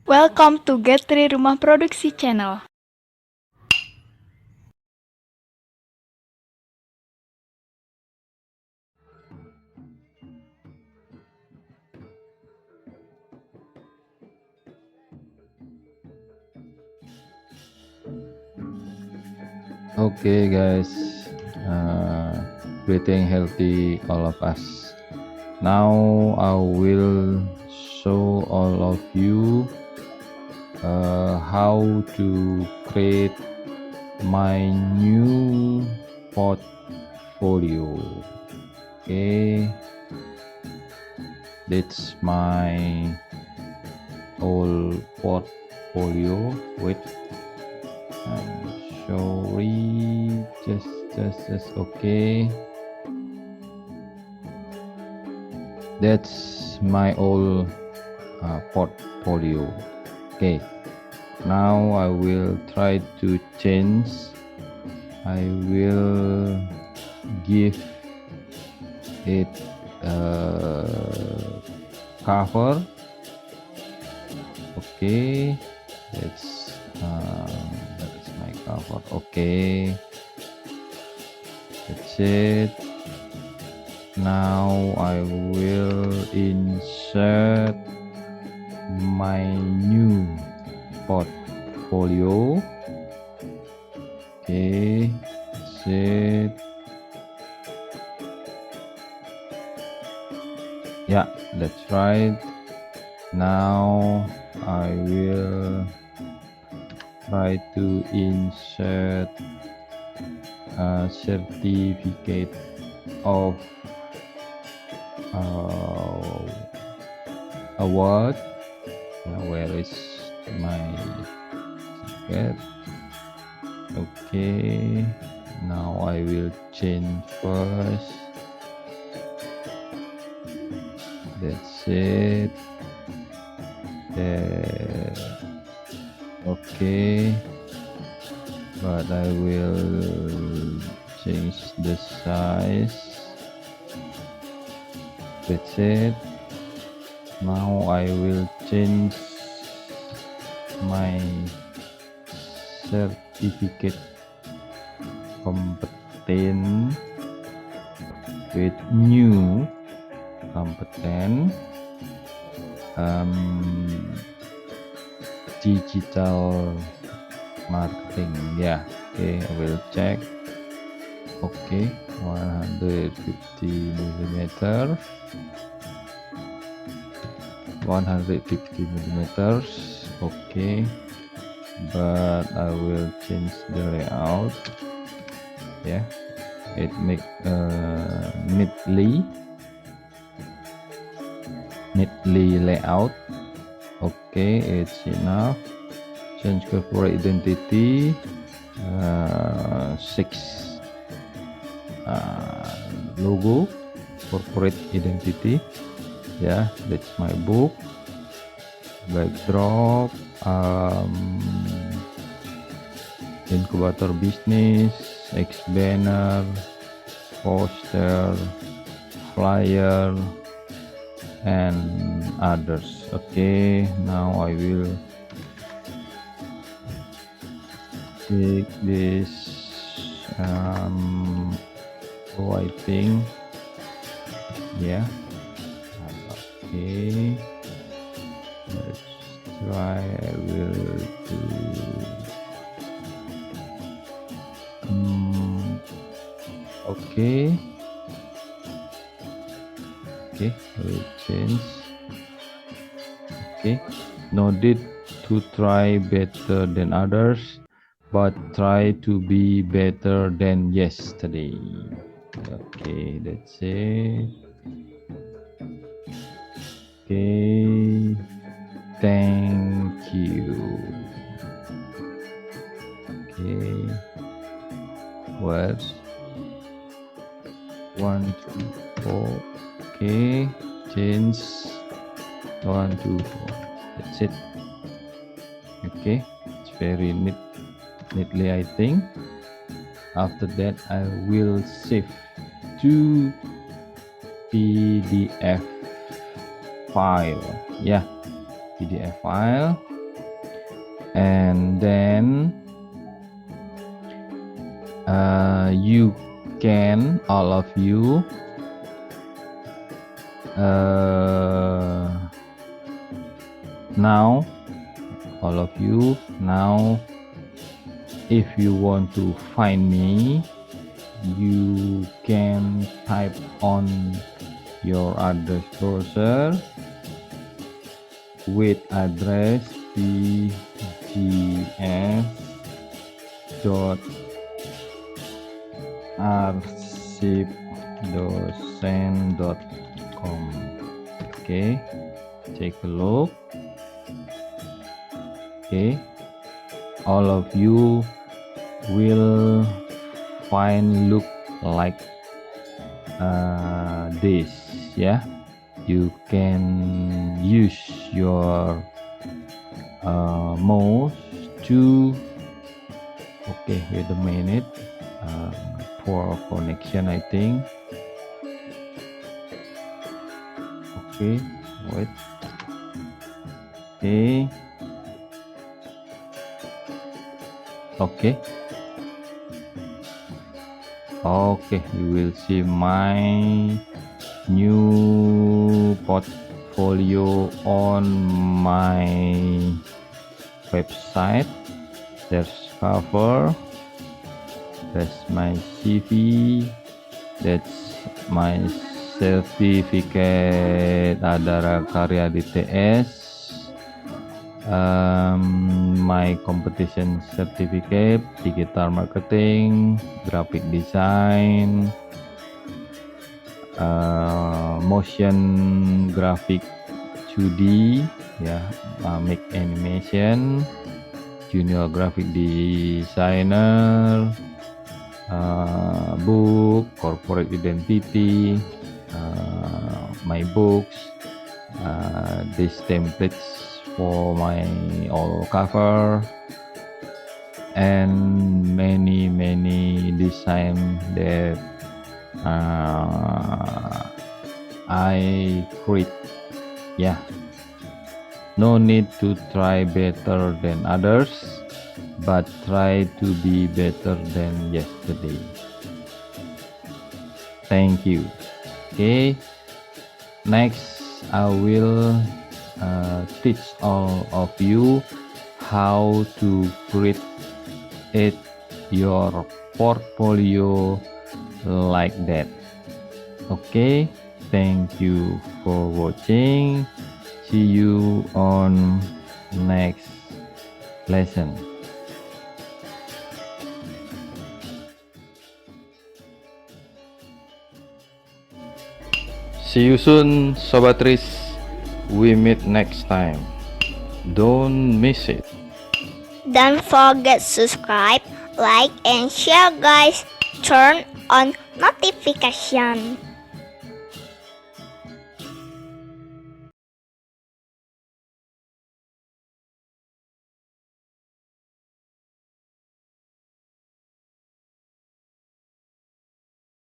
Welcome to Get3 Rumah Produksi Channel. Okay guys, greeting healthy all of us. Now I will show all of you how to create my new portfolio. Okay, that's my old portfolio. Wait, I'm sorry, just okay. That's my old portfolio. Okay, now I will try to change. I will give it a cover. Okay, that's my cover. Okay, that's it. Now I will insert my new portfolio. Okay, that's it. Yeah, that's right. Now I will try to insert a certificate of award. Where is my certificate? Okay, now I will change first. That's it. Okay, but I will change the size. That's it. Now I will change my certificate competent with new competent digital marketing. Yeah, okay, I will check. Okay, 150 millimeters. 150 millimeters. Okay, but I will change the layout. Yeah, it make neatly layout. Okay, it's enough. Change corporate identity 6 logo, corporate identity. Yeah, that's my book. Backdrop, incubator business, X banner, poster, flyer, and others. Okay, now I will take this writing. Yeah, okay, let's try. I will do okay. Okay, I will change. Okay, no need to try better than others, but try to be better than yesterday. Okay, that's it. Okay, thank you. Okay, what? 1, 2, 4. Okay, change 1, 2, 4. That's it. Okay, it's very neatly, I think. After that, I will save to PDF file. Yeah, PDF file. and then you can, all of you, now, all of you, now, if you want to find me, you can type on your address browser with address pgs.arsipdosen.com. Okay, take a look. Okay, all of you will find look like this. Yeah, you can use your mouse to, okay, wait a minute, poor connection I think. Okay, wait. Okay, you will see my new portfolio on my website. There's cover, that's my CV, that's my certificate Adara Karya DTS, my competition certificate, digital marketing, graphic design, motion graphic 2D, yeah, make animation, junior graphic designer, book, corporate identity, my books, these templates for my all cover, and many design that I create. Yeah, no need to try better than others, but try to be better than yesterday. Thank you. Okay, next I will teach all of you how to create your portfolio like that. Okay, thank you for watching. See you on next lesson. See you soon, Sobatris. We meet next time. Don't miss it. Don't forget subscribe, like, and share guys. Turn on notification.